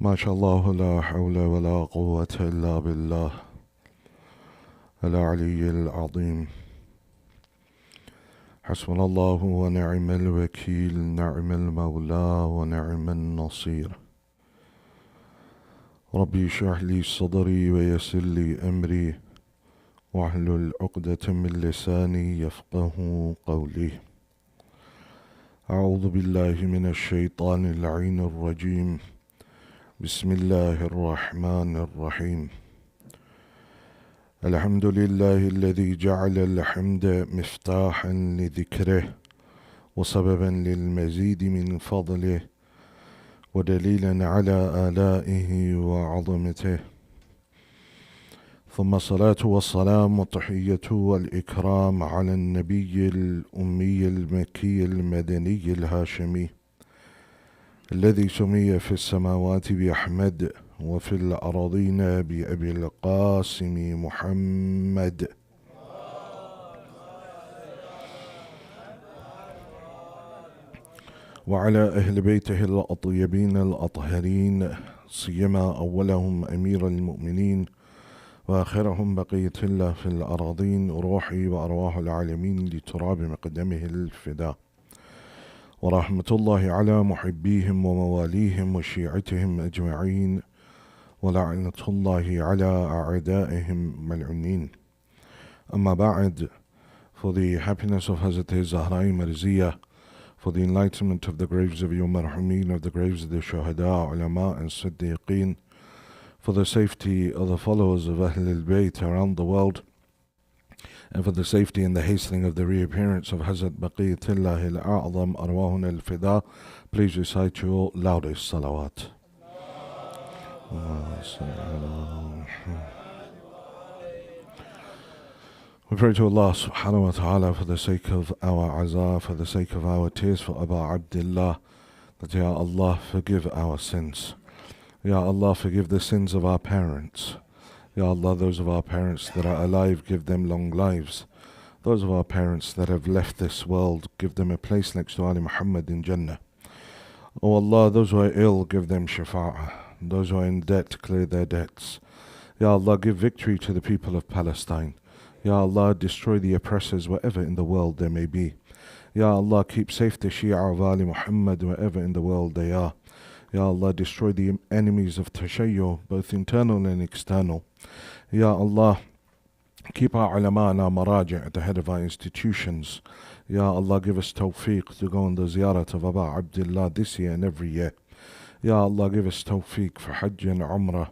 ما شاء الله لا حول ولا قوة إلا بالله العلي العظيم. حسبنا الله ونعم الوكيل، نعم المولى ونعم النصير. ربي اشرح لي صدري ويسر لي أمري واحلل عقدة من لساني يفقه قولي. أعوذ بالله من الشيطان اللعين الرجيم. بسم الله الرحمن الرحيم. الحمد لله الذي جعل الحمد مفتاحا لذكره وسببا للمزيد من فضله ودليلا على آلائه وعظمته، ثم الصلاة والسلام والتحية والإكرام على النبي الأمي المكي المدني الهاشمي الذي سمي في السماوات بأحمد وفي الأراضين بأبي القاسم محمد، وعلى أهل بيته الأطيبين الأطهرين، سيما أولهم أمير المؤمنين وآخرهم بقية الله في الأراضين، روحي وأرواح العالمين لتراب مقدمه الفداء، ورحمة الله على محبيهم ومواليهم وشيعتهم أجمعين، ولعنة الله على أعدائهم ملعونين. أما بعد, for the happiness of Hazrat Zahra Marziyah, for the enlightenment of the graves of your marhumin, of the graves of the shuhada, ulama and siddiqeen, for the safety of the followers of Ahl al-Bayt around the world, and for the safety and the hastening of the reappearance of Hazrat Baqiyatullah al-A'zam Arwahun al-Fida, please recite your loudest salawat. We pray to Allah subhanahu wa ta'ala for the sake of our azar, for the sake of our tears for Aba Abdullah, that Ya Allah forgive our sins. Ya Allah forgive the sins of our parents. Ya Allah, those of our parents that are alive, give them long lives. Those of our parents that have left this world, give them a place next to Ali Muhammad in Jannah. O Allah, those who are ill, give them shafa'ah. Those who are in debt, clear their debts. Ya Allah, give victory to the people of Palestine. Ya Allah, destroy the oppressors wherever in the world there may be. Ya Allah, keep safe the Shia of Ali Muhammad wherever in the world they are. Ya Allah, destroy the enemies of Tashayyo, both internal and external. Ya Allah, keep our ulama and our maraji' at the head of our institutions. Ya Allah, give us tawfiq to go on the ziyarat of Aba Abdullah this year and every year. Ya Allah, give us tawfiq for Hajj and Umrah.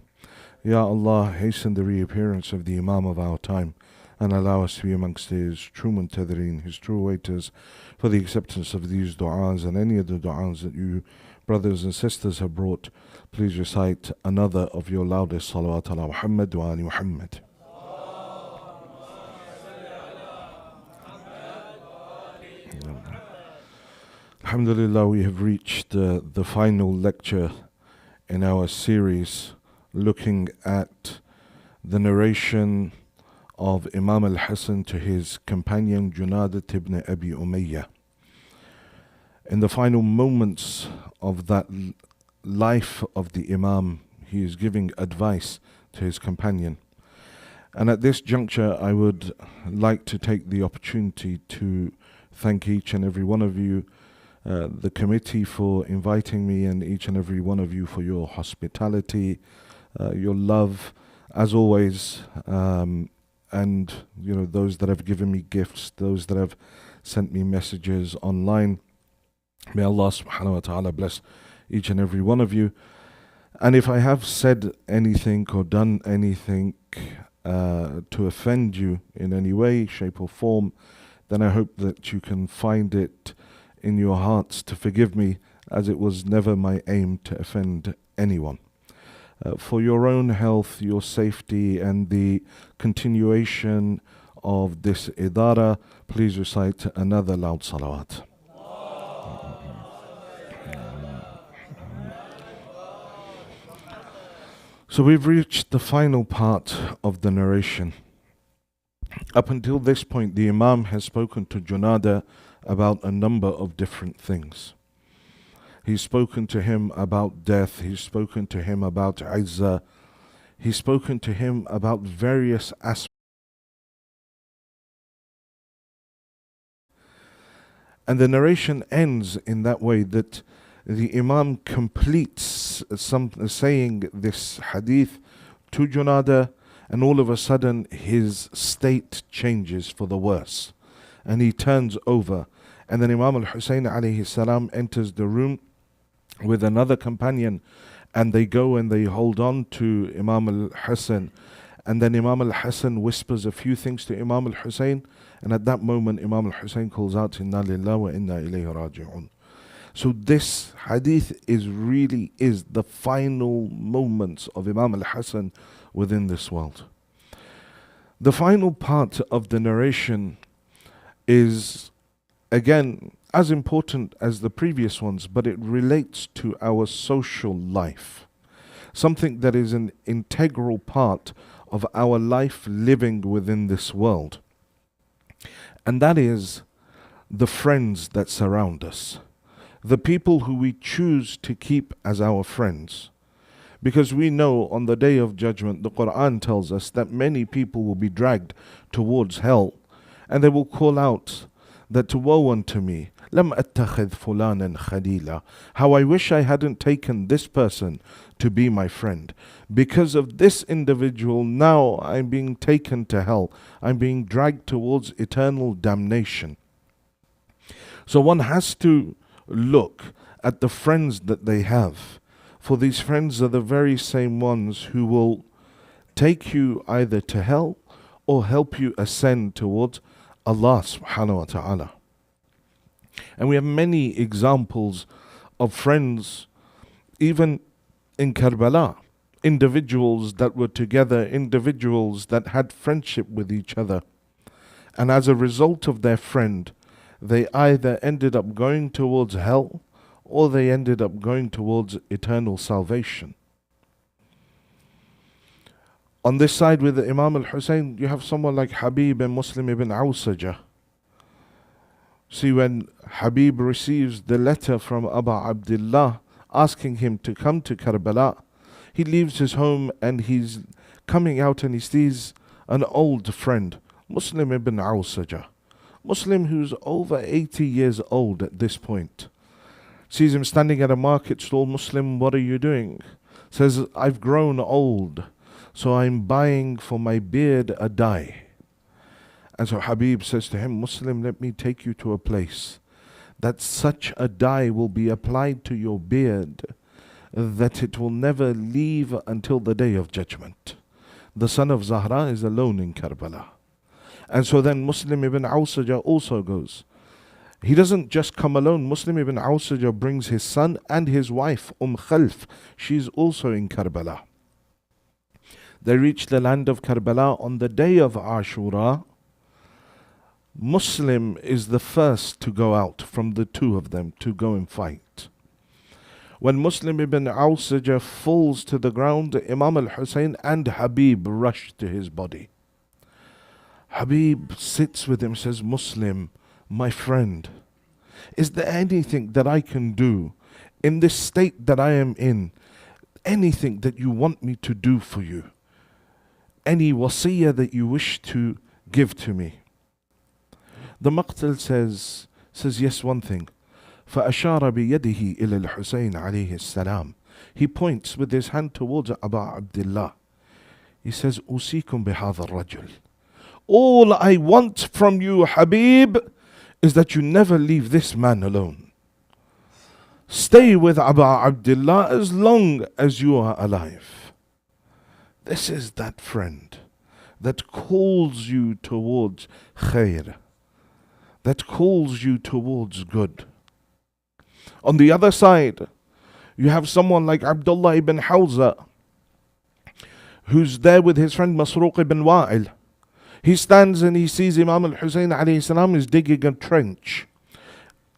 Ya Allah, hasten the reappearance of the Imam of our time and allow us to be amongst his true muntadhireen, his true waiters, for the acceptance of these du'as and any of the du'as that you brothers and sisters have brought. Please recite another of your loudest salawat ala Muhammad wa ali Muhammad. Alhamdulillah, we have reached the final lecture in our series looking at the narration of Imam al-Hasan to his companion Junadah ibn Abi Umayyah. In the final moments of that life of the Imam, he is giving advice to his companion. And at this juncture, I would like to take the opportunity to thank each and every one of you, the committee for inviting me, and each and every one of you for your hospitality, your love, as always, and those that have given me gifts, those that have sent me messages online. May Allah subhanahu wa ta'ala bless each and every one of you. And if I have said anything or done anything to offend you in any way, shape or form, then I hope that you can find it in your hearts to forgive me, as it was never my aim to offend anyone. For your own health, your safety, and the continuation of this idara, please recite another loud salawat. So we've reached the final part of the narration. Up until this point, the Imam has spoken to Junadah about a number of different things. He's spoken to him about death. He's spoken to him about Izzah. He's spoken to him about various aspects. And the narration ends in that way, that the Imam completes saying this hadith to Junadah, and all of a sudden his state changes for the worse. And he turns over. And then Imam al-Hussein alayhi salam enters the room with another companion, and they go and they hold on to Imam al-Hasan. And then Imam al-Hasan whispers a few things to Imam al-Hussein, and at that moment Imam al-Hussein calls out, Inna lillahi wa inna ilayhi raji'un. So this hadith is the final moments of Imam al-Hasan within this world. The final part of the narration is, again, as important as the previous ones, but it relates to our social life. Something that is an integral part of our life living within this world. And that is the friends that surround us. The people who we choose to keep as our friends. Because we know on the Day of Judgment, the Quran tells us that many people will be dragged towards hell, and they will call out that, woe unto me, lam attakhidh fulanan khalila. How I wish I hadn't taken this person to be my friend. Because of this individual, now I'm being taken to hell. I'm being dragged towards eternal damnation. So one has to look at the friends that they have. For these friends are the very same ones who will take you either to hell or help you ascend towards Allah subhanahu wa ta'ala. And we have many examples of friends, even in Karbala. Individuals that were together, individuals that had friendship with each other. And as a result of their friend, they either ended up going towards hell or they ended up going towards eternal salvation. On this side with the Imam al-Hussein, you have someone like Habib and Muslim ibn Awsajah. See, when Habib receives the letter from Abu Abdullah asking him to come to Karbala, he leaves his home and he's coming out and he sees an old friend, Muslim ibn Awsajah. Muslim who's over 80 years old at this point. Sees him standing at a market stall. Muslim, what are you doing? Says, I've grown old, so I'm buying for my beard a dye. And so Habib says to him, Muslim, let me take you to a place that such a dye will be applied to your beard that it will never leave until the Day of Judgment. The son of Zahra is alone in Karbala. And so then Muslim ibn Awsajah also goes. He doesn't just come alone. Muslim ibn Awsajah brings his son and his wife, Khalf. She's also in Karbala. They reach the land of Karbala on the day of Ashura. Muslim is the first to go out from the two of them to go and fight. When Muslim ibn Awsajah falls to the ground, Imam al-Hussein and Habib rush to his body. Habib sits with him, says, Muslim, my friend, is there anything that I can do in this state that I am in? Anything that you want me to do for you? Any wasiyah that you wish to give to me? The Maqtal says, yes, one thing. فَأَشَارَ بِيَدِهِ إِلَى الْحُسَيْنِ عَلَيْهِ السَّلَامِ. He points with his hand towards Abu Abdullah. He says, أُوصِيكُمْ بِهَذَا الرَّجُلِ. All I want from you, Habib, is that you never leave this man alone. Stay with Abu Abdullah as long as you are alive. This is that friend that calls you towards khair, that calls you towards good. On the other side, you have someone like Abdullah ibn Hawza, who's there with his friend Masruq ibn Wa'il. He stands and he sees Imam al-Hussein alayhi salam is digging a trench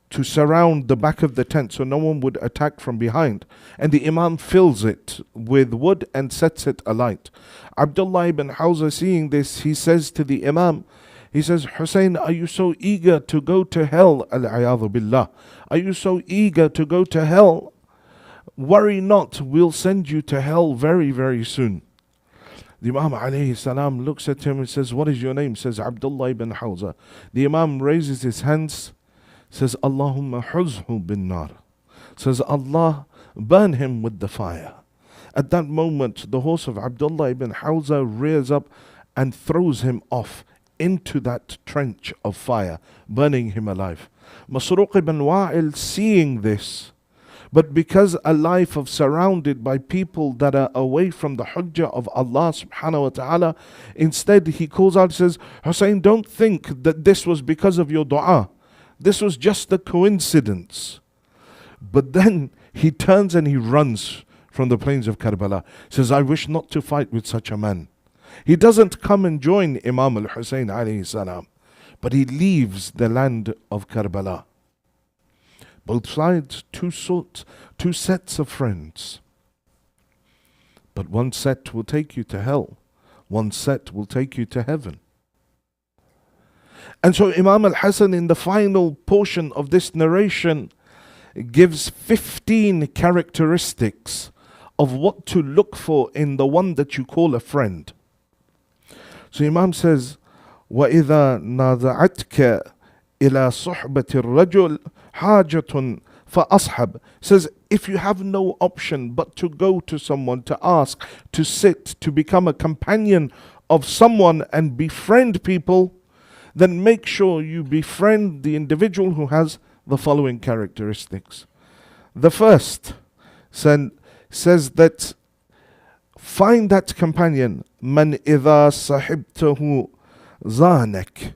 to surround the back of the tent so no one would attack from behind. And the Imam fills it with wood and sets it alight. Abdullah ibn Hawza, seeing this, he says to the Imam, He says, Hussein, are you so eager to go to hell? Al-a'yadhu billah. Are you so eager to go to hell? Worry not, we'll send you to hell very, very soon. The Imam alayhi salam looks at him and says, what is your name? Says, Abdullah ibn Hawza. The Imam raises his hands, says, Allahumma huzhu bin nar. Says, Allah, burn him with the fire. At that moment, the horse of Abdullah ibn Hawza rears up and throws him off into that trench of fire, burning him alive. Masruq ibn Wa'il seeing this, but because a life of surrounded by people that are away from the hujjah of Allah subhanahu wa ta'ala, instead he calls out and says, Hussein, don't think that this was because of your dua. This was just a coincidence. But then he turns and he runs from the plains of Karbala. Says, I wish not to fight with such a man. He doesn't come and join Imam al-Hussein alayhi salam, but he leaves the land of Karbala. Both sides, two sets of friends. But one set will take you to hell. One set will take you to heaven. And so Imam al-Hasan in the final portion of this narration gives 15 characteristics of what to look for in the one that you call a friend. So Imam says, وَإِذَا نَازَعَتْكَ إِلَى صُحْبَةِ الرَّجُلِ حَاجَةٌ فَأَصْحَبْ. Says, if you have no option but to go to someone, to ask, to sit, to become a companion of someone and befriend people, then make sure you befriend the individual who has the following characteristics. The first says that find that companion, man idha sahibtahu zanak,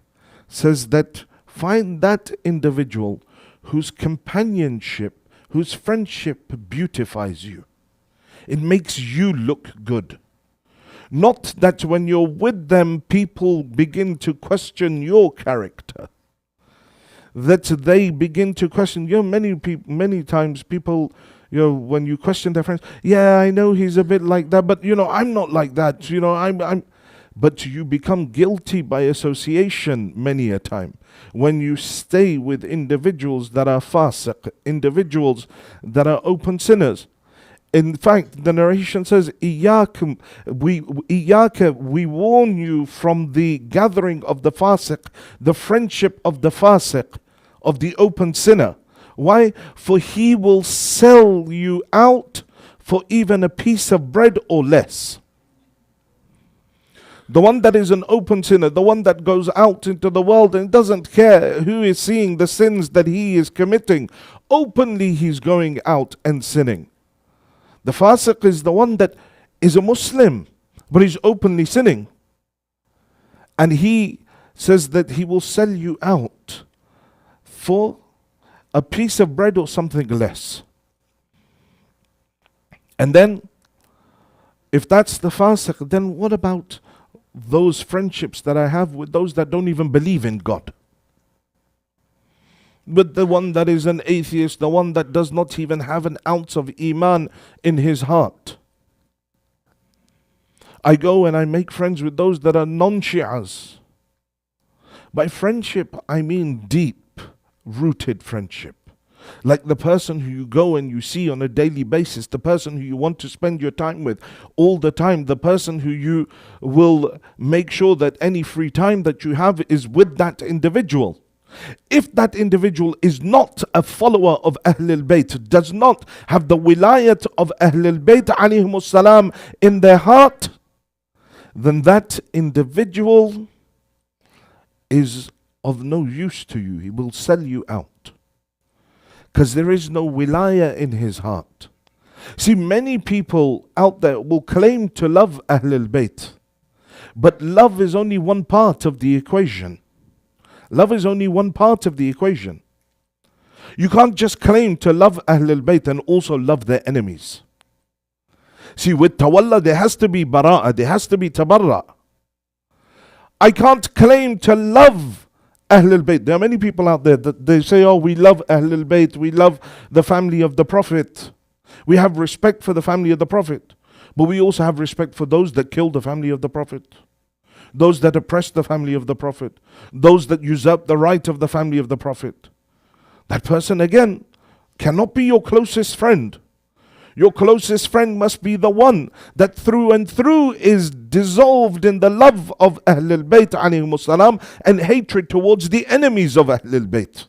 says that find that individual whose companionship, whose friendship beautifies you. It makes you look good. Not that when you're with them, people begin to question your character. That they begin to question. Many times people, when you question their friends, yeah, I know he's a bit like that, but I'm not like that. But you become guilty by association many a time when you stay with individuals that are fasiq, individuals that are open sinners. In fact, the narration says, Iyaka, we warn you from the gathering of the fasiq, the friendship of the fasiq, of the open sinner. Why? For he will sell you out for even a piece of bread or less. The one that is an open sinner, the one that goes out into the world and doesn't care who is seeing the sins that he is committing, openly he's going out and sinning. The fasiq is the one that is a Muslim, but he's openly sinning. And he says that he will sell you out for a piece of bread or something less. And then, if that's the fasiq, then what about those friendships that I have with those that don't even believe in God? With the one that is an atheist, the one that does not even have an ounce of iman in his heart. I go and I make friends with those that are non-Shi'as. By friendship, I mean deep-rooted friendship. Like the person who you go and you see on a daily basis, the person who you want to spend your time with all the time, the person who you will make sure that any free time that you have is with that individual. If that individual is not a follower of Ahlul Bayt, does not have the wilayat of Ahlul Bayt alayhimus salam in their heart, then that individual is of no use to you. He will sell you out. Because there is no wilayah in his heart. See, many people out there will claim to love Ahlul Bayt, but love is only one part of the equation. Love is only one part of the equation. You can't just claim to love Ahlul Bayt and also love their enemies. See, with tawalla there has to be bara'ah, there has to be tabarra'. I can't claim to love Ahlul Bayt. There are many people out there that they say, oh, we love Ahlul Bayt, we love the family of the Prophet. We have respect for the family of the Prophet. But we also have respect for those that killed the family of the Prophet. those that oppress the family of the Prophet, those that usurp the right of the family of the Prophet. That person again cannot be your closest friend. Your closest friend must be the one that through and through is dissolved in the love of Ahlul Bayt alayhimus salam and hatred towards the enemies of Ahlul Bayt.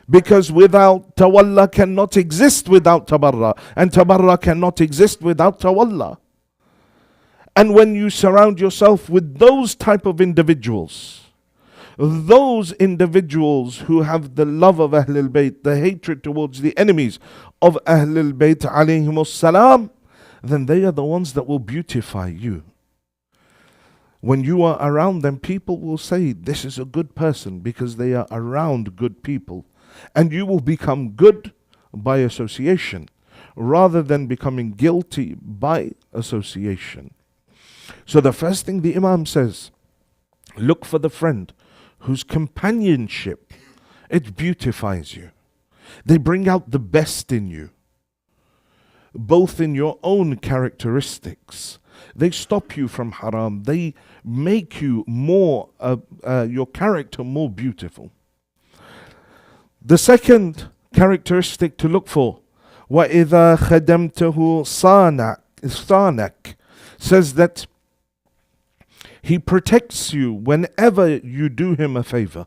Because without tawalla cannot exist without tabarra, and tabarra cannot exist without tawalla. And when you surround yourself with those type of individuals, those individuals who have the love of Ahlul Bayt, the hatred towards the enemies of Ahlul Bayt alayhimus salam, then they are the ones that will beautify you. When you are around them, people will say, this is a good person, because they are around good people. And you will become good by association, rather than becoming guilty by association. So the first thing the Imam says, look for the friend whose companionship, it beautifies you. They bring out the best in you, both in your own characteristics. They stop you from haram. They make you more, your character more beautiful. The second characteristic to look for, وَإِذَا خَدَمْتَهُ صَانَكْ, says that he protects you whenever you do him a favor.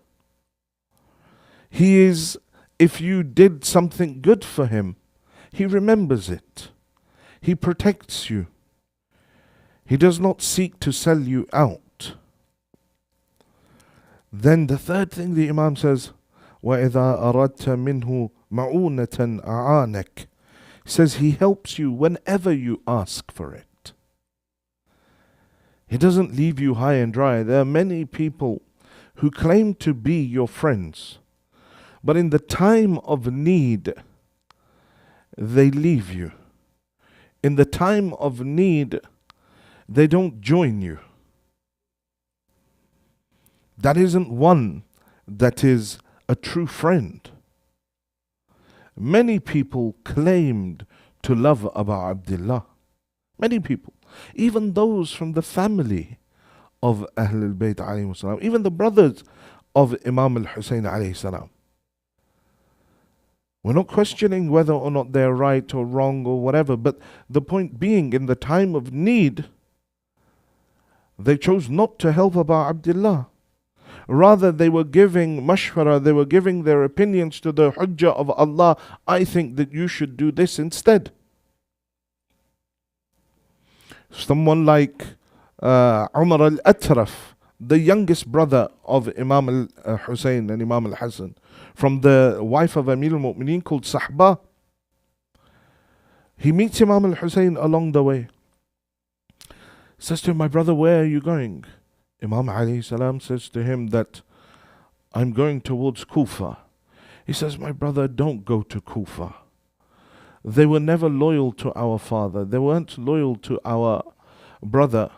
He is, if you did something good for him, he remembers it. He protects you. He does not seek to sell you out. Then the third thing the Imam says, وَإِذَا أَرَدْتَ مِنْهُ مَعُونَةً أَعَانَكْ, says he helps you whenever you ask for it. He doesn't leave you high and dry. There are many people who claim to be your friends, but in the time of need, they leave you. In the time of need, they don't join you. That isn't one that is a true friend. Many people claimed to love Abu Abdullah. Many people. Even those from the family of Ahlul Bayt alayhi salam, even the brothers of Imam al-Hussein alayhi salam. We're not questioning whether or not they're right or wrong or whatever, but the point being, in the time of need, they chose not to help Abu Abdullah. Rather, they were giving mashwara, they were giving their opinions to the hujjah of Allah. I think that you should do this instead. Someone like Umar al-Atraf, the youngest brother of Imam al-Hussein and Imam al-Hasan, from the wife of Amir al-Mu'mineen called Sahba. He meets Imam al-Hussein along the way. Says to him, my brother, where are you going? Imam alayhi salam says to him that I'm going towards Kufa. He says, my brother, don't go to Kufa. They were never loyal to our father. They weren't loyal to our brother.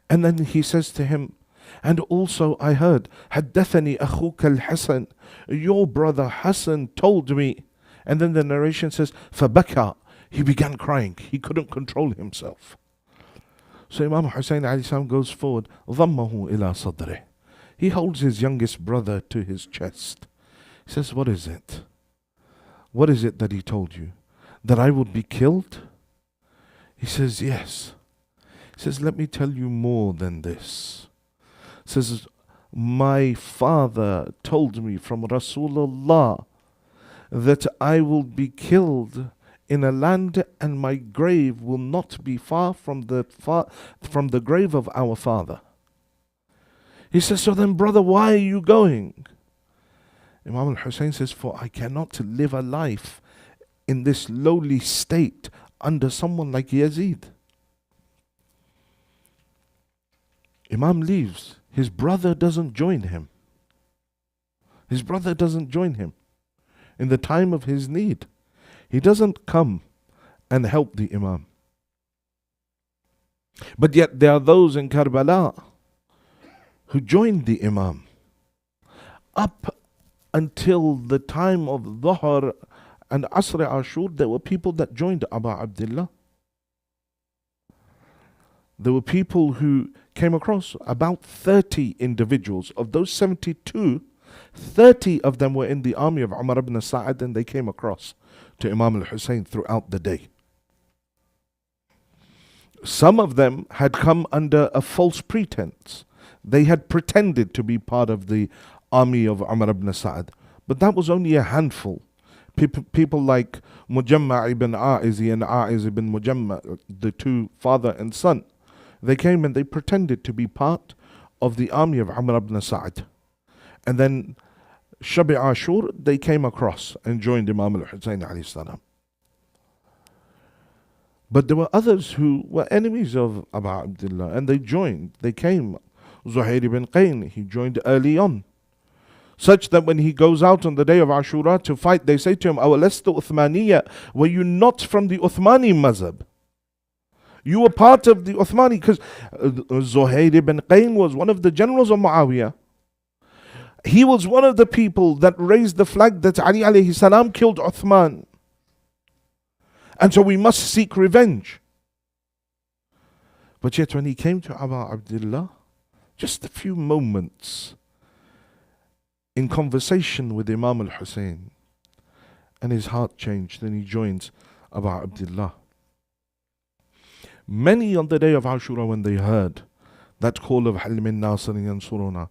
And then he says to him, and also I heard, حدثني أخوك الحسن, your brother Hasan told me. And then the narration says, فبكى, he began crying. He couldn't control himself. So Imam Hussein alayhi salam goes forward, ضمه إلى صدره. He holds his youngest brother to his chest. He says, what is it? What is it that he told you? That I would be killed? He says, yes. He says, let me tell you more than this. He says, my father told me from Rasulullah that I will be killed in a land and my grave will not be far from the grave of our father. He says, so then brother, why are you going? Imam al-Hussein says, for I cannot live a life in this lowly state under someone like Yazid. Imam leaves. His brother doesn't join him. His brother doesn't join him in the time of his need. He doesn't come and help the Imam. But yet there are those in Karbala who joined the Imam. Up until the time of Dhuhr and Asr Ashur, there were people that joined Abu Abdullah. There were people who came across about 30 individuals. Of those 72, 30 of them were in the army of Umar ibn Sa'ad, and they came across to Imam al-Hussein throughout the day. Some of them had come under a false pretense. They had pretended to be part of the army of Umar ibn Sa'ad, but that was only a handful. People like Mujamma ibn A'izi and A'iz ibn Mujamma, the two father and son, they came and they pretended to be part of the army of Umar ibn Sa'ad. And then Shabi Ashur, they came across and joined Imam al-Hussein alayhi salam. But there were others who were enemies of Abu Abdullah, and they joined. They came. Zuhair ibn Qayn, he joined early on. Such that when he goes out on the day of Ashura to fight, they say to him, Awalastu Uthmaniyya, were you not from the Uthmani mazhab? You were part of the Uthmani, because Zuhair ibn Qayn was one of the generals of Muawiyah. He was one of the people that raised the flag that Ali alayhi salam killed Uthman. And so we must seek revenge. But yet when he came to Abu Abdullah, just a few moments in conversation with Imam al-Hussein, and his heart changed, and he joins Abu Abdullah. Many on the day of Ashura, when they heard that call of Hal min Nasirin yansuruna,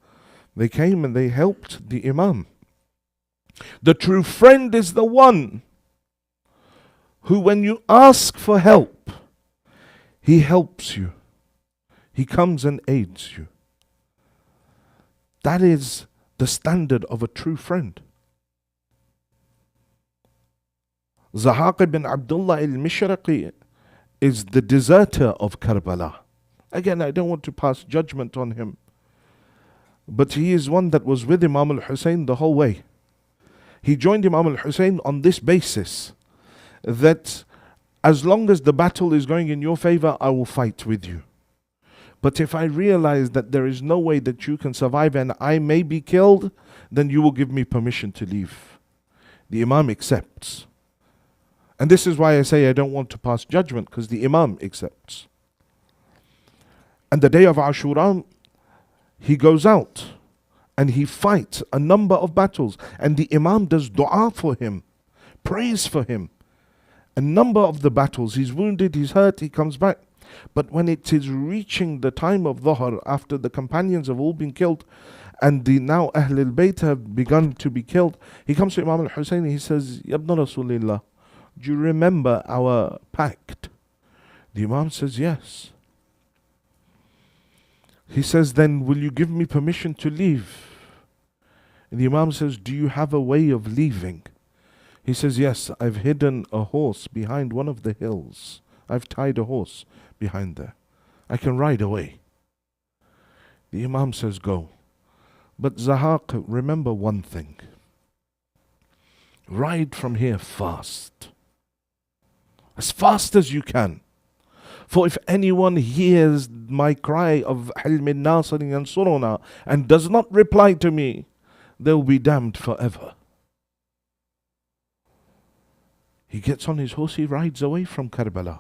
they came and they helped the Imam. The true friend is the one who, when you ask for help, he helps you. He comes and aids you. That is the standard of a true friend. Zahaq ibn Abdullah al-Mishraqi is the deserter of Karbala. Again, I don't want to pass judgment on him, but he is one that was with Imam al-Hussein the whole way. He joined Imam al-Hussein on this basis, that as long as the battle is going in your favor, I will fight with you. But if I realize that there is no way that you can survive and I may be killed, then you will give me permission to leave. The Imam accepts. And this is why I say I don't want to pass judgment, because the Imam accepts. And the day of Ashura, he goes out and he fights a number of battles. And the Imam does dua for him, prays for him. A number of the battles, he's wounded, he's hurt, he comes back. But when it is reaching the time of Dhuhr, after the companions have all been killed, and the now Ahl al-Bayt have begun to be killed, he comes to Imam al-Hussein and he says, Ya ibn Rasulillah, do you remember our pact? The Imam says, yes. He says, then will you give me permission to leave? And the Imam says, do you have a way of leaving? He says, yes, I've hidden a horse behind one of the hills. I've tied a horse behind there. I can ride away. The Imam says, go. But Zahaq, remember one thing. Ride from here fast. As fast as you can. For if anyone hears my cry of Hal min Nasirin yansuruna and does not reply to me, they'll be damned forever. He gets on his horse, he rides away from Karbala.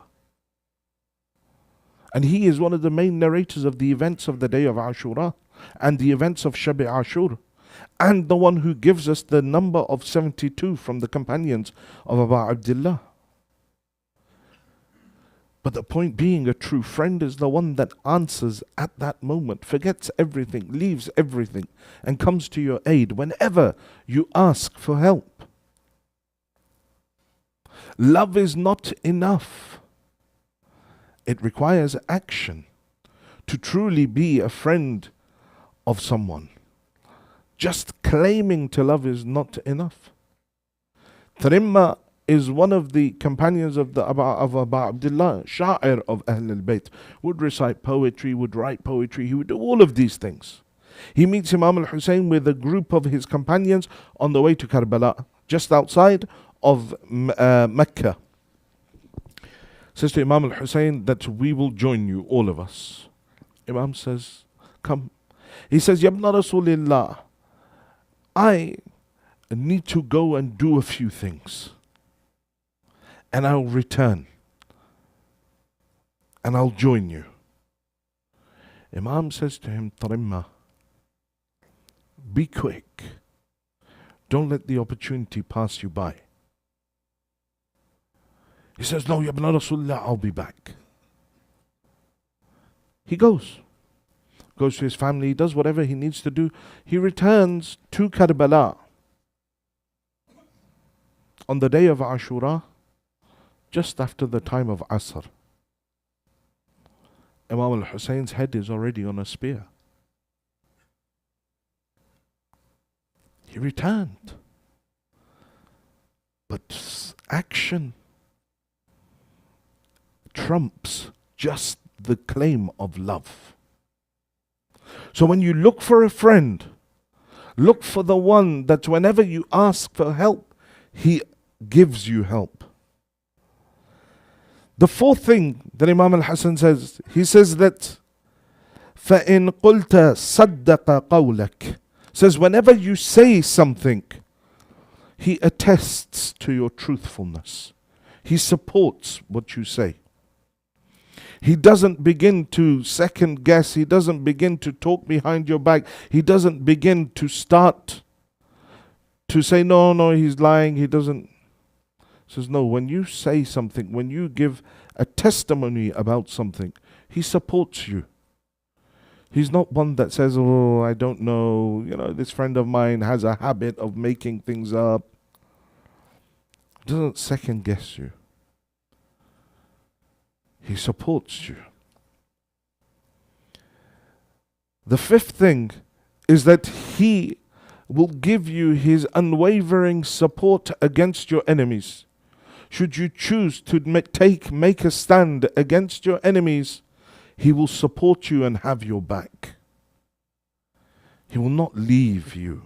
And he is one of the main narrators of the events of the day of Ashura and the events of Shabi Ashur, and the one who gives us the number of 72 from the companions of Abu Abdullah. But the point being, a true friend is the one that answers at that moment, forgets everything, leaves everything, and comes to your aid whenever you ask for help. Love is not enough. It requires action to truly be a friend of someone. Just claiming to love is not enough. Tarimma is one of the companions of Abu Abdullah, Sha'ir of Ahl al-Bayt, would recite poetry, would write poetry, he would do all of these things. He meets Imam al-Hussein with a group of his companions on the way to Karbala, just outside of Mecca. Says to Imam al-Hussein that we will join you, all of us. Imam says, come. He says, Ya ibn Rasulillah, I need to go and do a few things, and I'll return and I'll join you. Imam says to him, Tarimma, be quick. Don't let the opportunity pass you by. He says, no, Ya Ibn Rasulullah, I'll be back. He goes to his family, he does whatever he needs to do. He returns to Karbala on the day of Ashura, just after the time of Asr. Imam al-Husayn's head is already on a spear. He returned. But action trumps just the claim of love. So when you look for a friend, look for the one that whenever you ask for help, he gives you help. The fourth thing that Imam al-Hasan says, he says that فَإِن قُلْتَ صَدَّقَ قَوْلَكَ, says whenever you say something, he attests to your truthfulness. He supports what you say. He doesn't begin to second guess. He doesn't begin to talk behind your back. He doesn't begin to start to say, no, he's lying. He doesn't. He says, no, when you say something, when you give a testimony about something, he supports you. He's not one that says, oh, I don't know. This friend of mine has a habit of making things up. He doesn't second guess you. He supports you. The fifth thing is that he will give you his unwavering support against your enemies. Should you choose to make a stand against your enemies, he will support you and have your back. He will not leave you.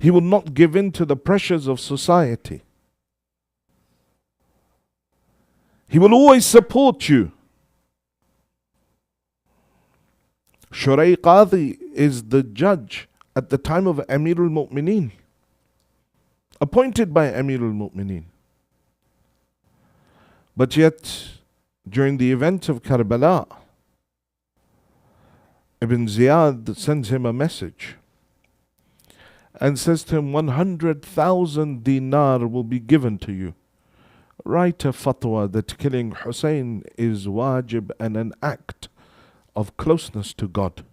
He will not give in to the pressures of society. He will always support you. Shurayh Qadi is the judge at the time of Amir al-Mu'mineen, appointed by Amir al-Mu'mineen. But yet, during the event of Karbala, Ibn Ziyad sends him a message and says to him, 100,000 dinar will be given to you. Write a fatwa that killing Hussein is wajib and an act of closeness to God.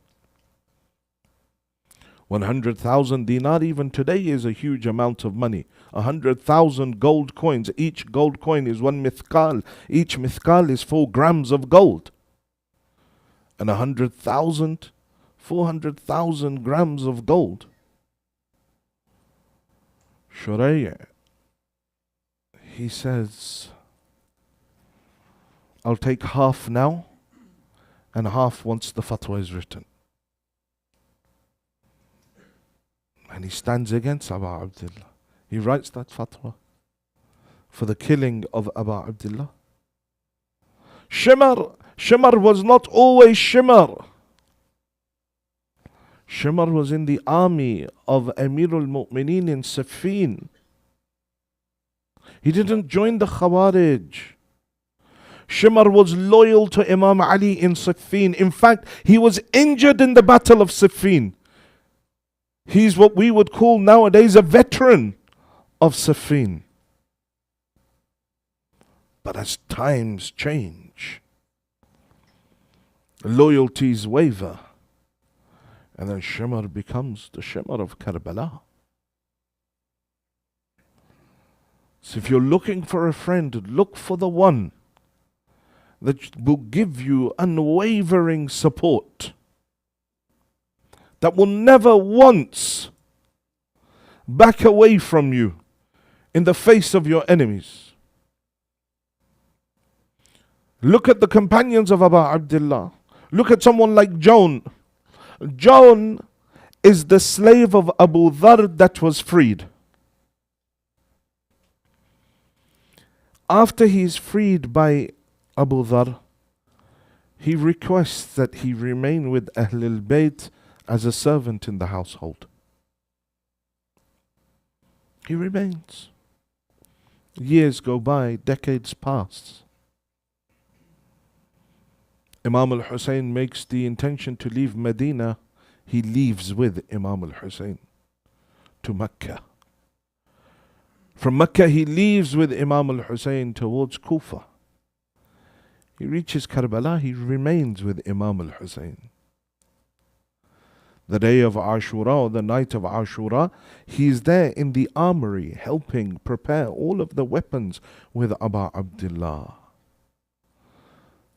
100,000 dinar even today is a huge amount of money. 100,000 gold coins. Each gold coin is 1 mithqal. Each mithqal is 4 grams of gold. And 100,000, 400,000 grams of gold. Shurayh, he says, I'll take half now and half once the fatwa is written. And he stands against Abu Abdullah. He writes that fatwa for the killing of Abu Abdullah. Shimr was not always Shimr. Shimr was in the army of Amir al-Mu'mineen in Siffin. He didn't join the Khawarij. Shimr was loyal to Imam Ali in Siffin. In fact, he was injured in the Battle of Siffin. He's what we would call nowadays a veteran of Siffin. But as times change, loyalties waver, and then Shimr becomes the Shimr of Karbala. So if you're looking for a friend, look for the one that will give you unwavering support, that will never once back away from you in the face of your enemies. Look at the companions of Abu Abdullah. Look at someone like Joan. Joan is the slave of Abu Dharr that was freed. After he is freed by Abu Dharr, he requests that he remain with Ahlul Bayt as a servant in the household. He remains. Years go by, decades pass. Imam al-Hussein makes the intention to leave Medina, he leaves with Imam al-Hussein to Mecca. From Mecca he leaves with Imam al-Hussein towards Kufa. He reaches Karbala, he remains with Imam al-Hussein. The day of Ashura or the night of Ashura, he is there in the armory helping prepare all of the weapons with Aba Abdullah.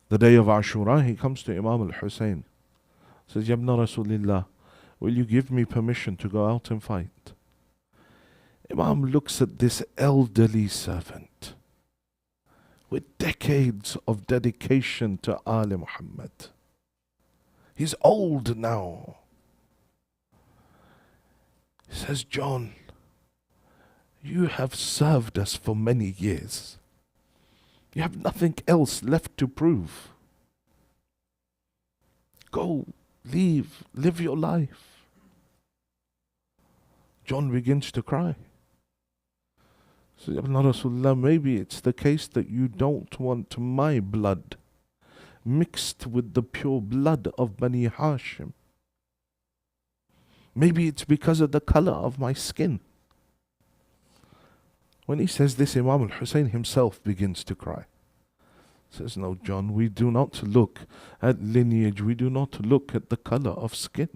The day of Ashura, he comes to Imam al-Hussein. Says, Yabna Rasulillah, will you give me permission to go out and fight? Imam looks at this elderly servant with decades of dedication to Ali Muhammad. He's old now. He says, John, you have served us for many years. You have nothing else left to prove. Go, leave, live your life. John begins to cry. So, Rasulullah, maybe it's the case that you don't want my blood mixed with the pure blood of Bani Hashim. Maybe it's because of the color of my skin. When he says this, Imam al-Hussein himself begins to cry. He says, no, John, we do not look at lineage. We do not look at the color of skin.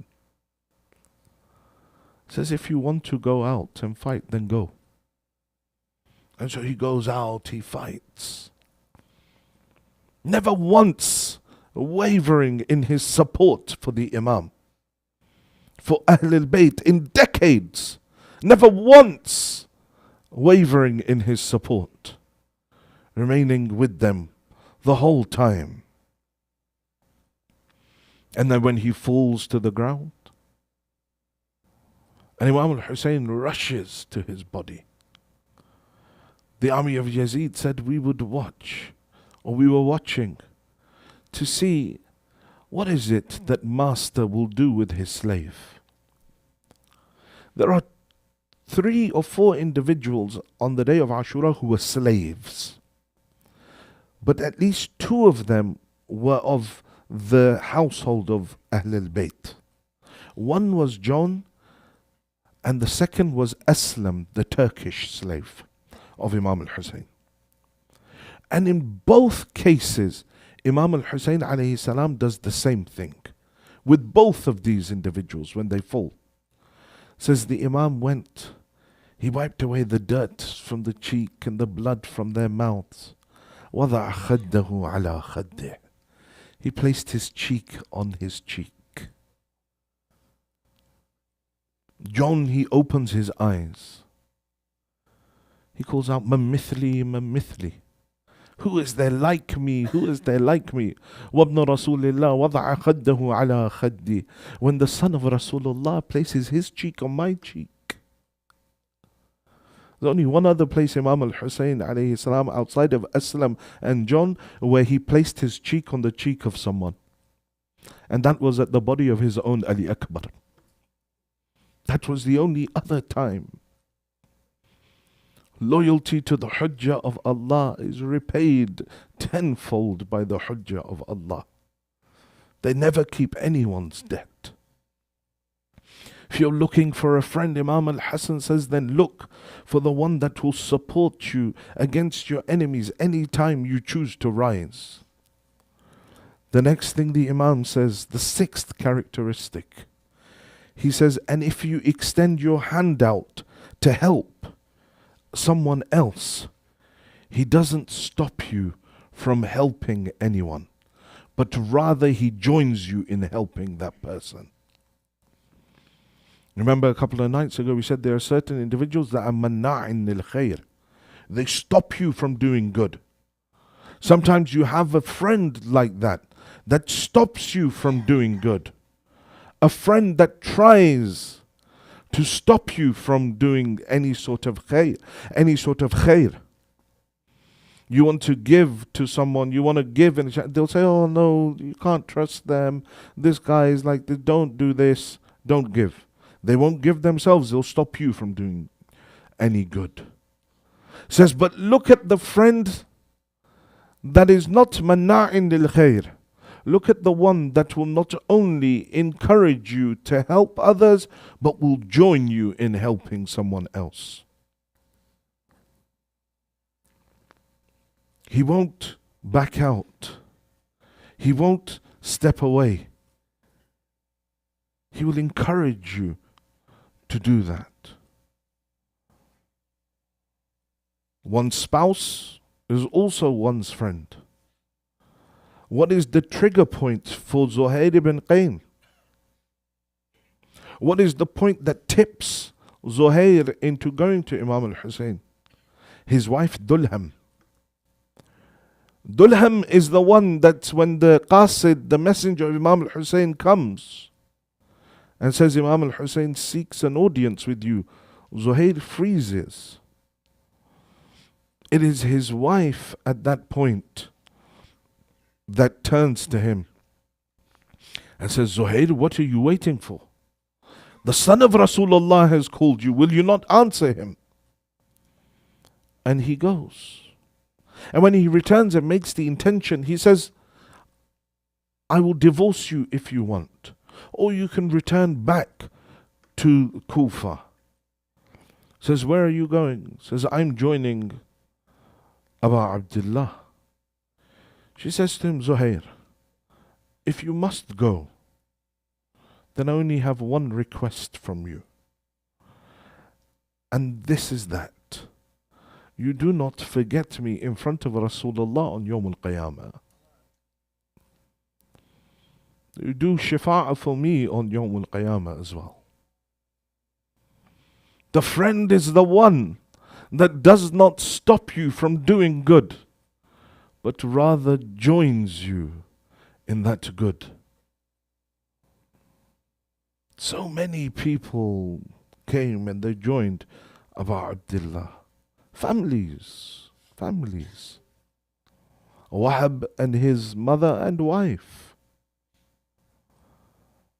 He says, if you want to go out and fight, then go. And so he goes out, he fights. Never once wavering in his support for the Imam, for Ahlul Bayt in decades. Never once wavering in his support, remaining with them the whole time. And then when he falls to the ground, and Imam al-Hussein rushes to his body. The army of Yazid said we would watch, or we were watching, to see what is it that master will do with his slave. There are 3 or 4 individuals on the day of Ashura who were slaves. But at least 2 of them were of the household of Ahlul Bayt. One was John, and the second was Aslam, the Turkish slave of Imam al-Hussein. And in both cases, Imam al-Hussein alayhi salam does the same thing with both of these individuals when they fall. Says the Imam went, he wiped away the dirt from the cheek and the blood from their mouths. وَضَعَ خَدَّهُ عَلَى خَدِّهِ. He placed his cheek on his cheek. John, he opens his eyes. He calls out, Man mithli, man mithli. Who is there like me? Who is there like me? وَابْنُ رَسُولِ اللَّهِ وَضَعَ خَدَّهُ عَلَى خَدِّي. When the son of Rasulullah places his cheek on my cheek. There's only one other place Imam al-Hussein alayhi salam outside of Aslam and John where he placed his cheek on the cheek of someone. And that was at the body of his own Ali Akbar. That was the only other time. Loyalty to the Hujjah of Allah is repaid tenfold by the Hujjah of Allah. They never keep anyone's debt. If you're looking for a friend, Imam al-Hasan says, then look for the one that will support you against your enemies any time you choose to rise. The next thing the Imam says, the 6th characteristic, he says, and if you extend your hand out to help someone else, he doesn't stop you from helping anyone, but rather he joins you in helping that person. Remember a couple of nights ago we said there are certain individuals that are manna'in lil khair. They stop you from doing good. Sometimes you have a friend like that stops you from doing good. A friend that tries to stop you from doing any sort of khair, You want to give to someone, you want to give, and they'll say, oh no, you can't trust them. This guy is like, don't do this, don't give. They won't give themselves, they'll stop you from doing any good. Says, but look at the friend that is not manna'in lil khair, look at the one that will not only encourage you to help others, but will join you in helping someone else. He won't back out. He won't step away. He will encourage you to do that. One's spouse is also one's friend. What is the trigger point for Zuhair ibn Qayn? What is the point that tips Zuhair into going to Imam al-Hussein? His wife Dulham. Dulham is the one that when the Qasid, the messenger of Imam al-Hussein, comes and says Imam al-Hussein seeks an audience with you, Zuhair freezes. It is his wife at that point that turns to him and says, Zuhair, what are you waiting for? The son of Rasulullah has called you. Will you not answer him? And he goes. And when he returns and makes the intention, he says, I will divorce you if you want. Or you can return back to Kufa. Says, where are you going? Says, I'm joining Abu Abdullah. She says to him, Zuhair, if you must go, then I only have one request from you. And this is that. You do not forget me in front of Rasulullah on Yawm al-Qiyamah. You do shafa'ah for me on Yawm al-Qiyamah as well. The friend is the one that does not stop you from doing good, but rather joins you in that good. So many people came and they joined Abu Abdullah. Families. Wahab and his mother and wife.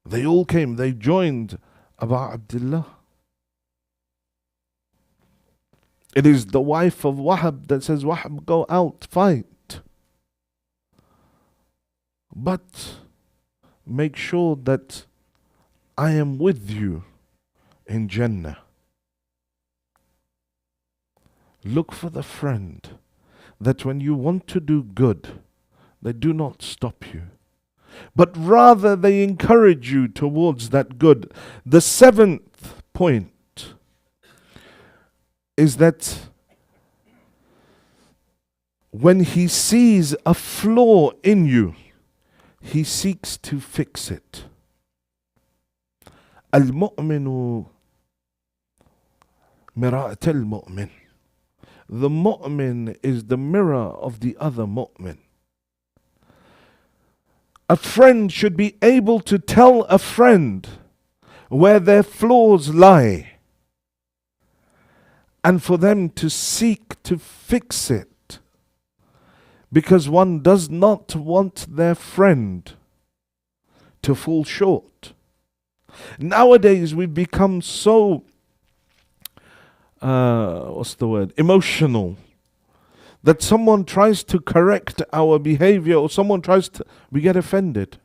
They all came, they joined Abu Abdullah. It is the wife of Wahab that says, Wahab, go out, fight. But make sure that I am with you in Jannah. Look for the friend that when you want to do good, they do not stop you, but rather they encourage you towards that good. The seventh point is that when he sees a flaw in you, he seeks to fix it. Al-mu'minu mira'at al-mu'min. The mu'min is the mirror of the other mu'min. A friend should be able to tell a friend where their flaws lie, and for them to seek to fix it, because one does not want their friend to fall short. Nowadays we've become so emotional, that someone tries to correct our behavior or we get offended.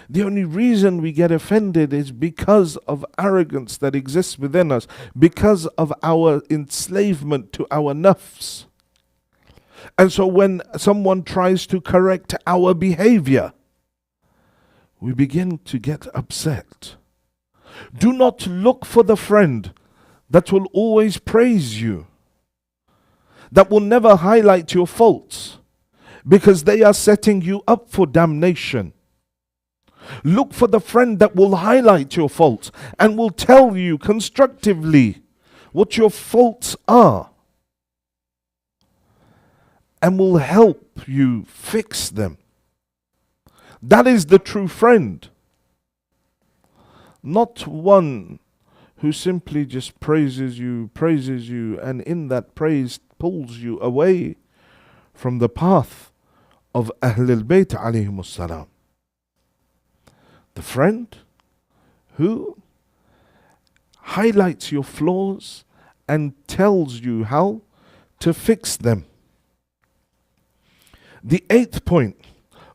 The only reason we get offended is because of arrogance that exists within us, because of our enslavement to our nafs. And so when someone tries to correct our behavior, we begin to get upset. Do not look for the friend that will always praise you, that will never highlight your faults, because they are setting you up for damnation. Look for the friend that will highlight your faults and will tell you constructively what your faults are and will help you fix them. That is the true friend. Not one who simply just praises you, and in that praise pulls you away from the path of Ahlul Bayt alayhimus salam. The friend who highlights your flaws and tells you how to fix them. The eighth point,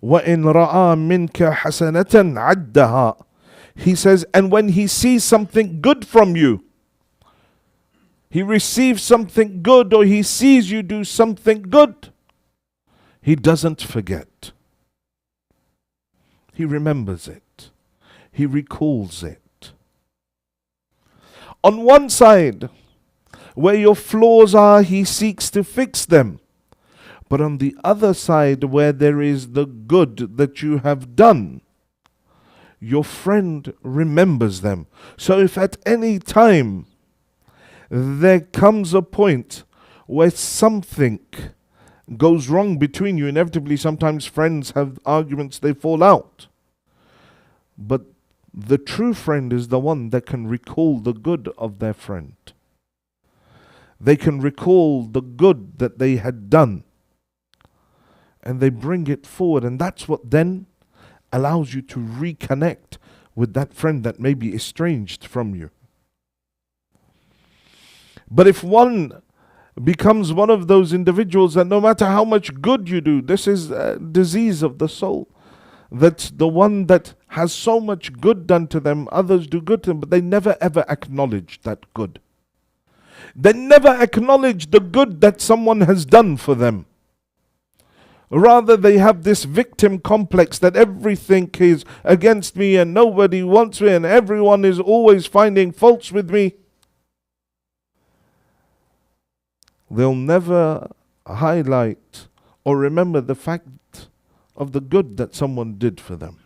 وَإِنْ رَأَى مِنْكَ حَسَنَةً عَدَّهَا. He says, and when he sees something good from you, he receives something good, or he sees you do something good, he doesn't forget. He remembers it. He recalls it. On one side, where your flaws are, he seeks to fix them. But on the other side, where there is the good that you have done, your friend remembers them. So if at any time there comes a point where something goes wrong between you, inevitably sometimes friends have arguments, they fall out. But the true friend is the one that can recall the good of their friend. They can recall the good that they had done, and they bring it forward, and that's what then allows you to reconnect with that friend that may be estranged from you. But if one becomes one of those individuals that no matter how much good you do, this is a disease of the soul, that the one that has so much good done to them, others do good to them, but they never ever acknowledge that good. They never acknowledge the good that someone has done for them. Rather, they have this victim complex that everything is against me and nobody wants me and everyone is always finding faults with me. They'll never highlight or remember the fact of the good that someone did for them.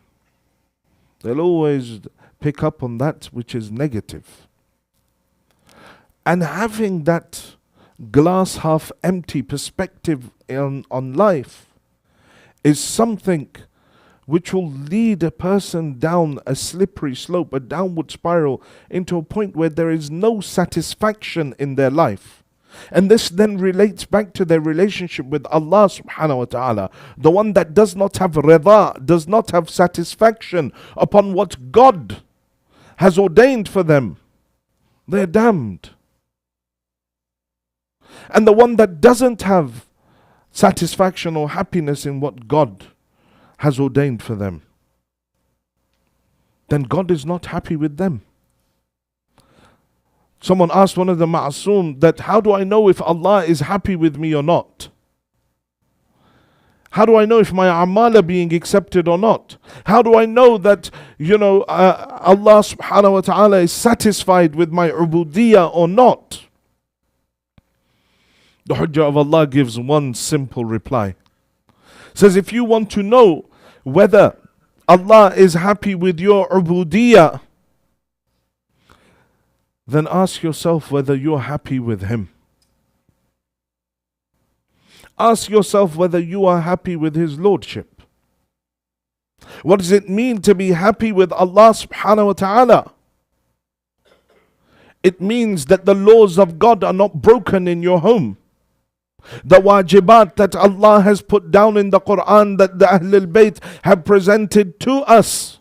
They'll always pick up on that which is negative. And having that glass half empty perspective on life is something which will lead a person down a slippery slope, a downward spiral, into a point where there is no satisfaction in their life. And this then relates back to their relationship with Allah subhanahu wa ta'ala, the one that does not have rida, does not have satisfaction upon what God has ordained for them. They're damned. And the one that doesn't have satisfaction or happiness in what God has ordained for them, then God is not happy with them. Someone asked one of the ma'asum that, how do I know if Allah is happy with me or not? How do I know if my amal are being accepted or not? How do I know that, Allah subhanahu wa ta'ala is satisfied with my ubudiyyah or not? The Hujjah of Allah gives one simple reply. Says, if you want to know whether Allah is happy with your ubudiyyah, then ask yourself whether you're happy with Him. Ask yourself whether you are happy with His Lordship. What does it mean to be happy with Allah subhanahu wa ta'ala? It means that the laws of God are not broken in your home. The wajibat that Allah has put down in the Quran, that the Ahlul Bayt have presented to us,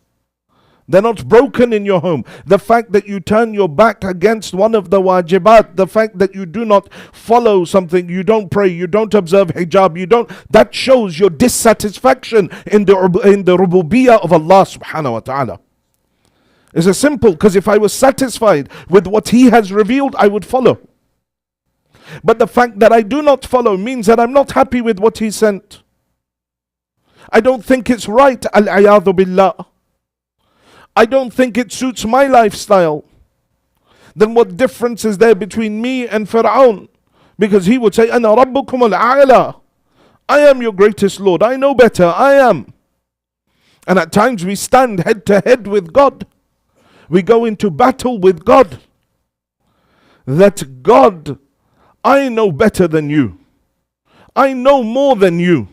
they're not broken in your home. The fact that you turn your back against one of the wajibat, the fact that you do not follow something, you don't pray, you don't observe hijab, that shows your dissatisfaction in the rububiyyah of Allah subhanahu wa ta'ala. It's a simple, because if I was satisfied with what He has revealed, I would follow. But the fact that I do not follow means that I'm not happy with what He sent. I don't think it's right, al-a'yadhu billah. I don't think it suits my lifestyle. Then what difference is there between me and Fir'aun? Because he would say, Ana rabbukum al-a'la. I am your greatest Lord. I know better. I am. And at times we stand head to head with God. We go into battle with God. That God, I know better than you. I know more than you.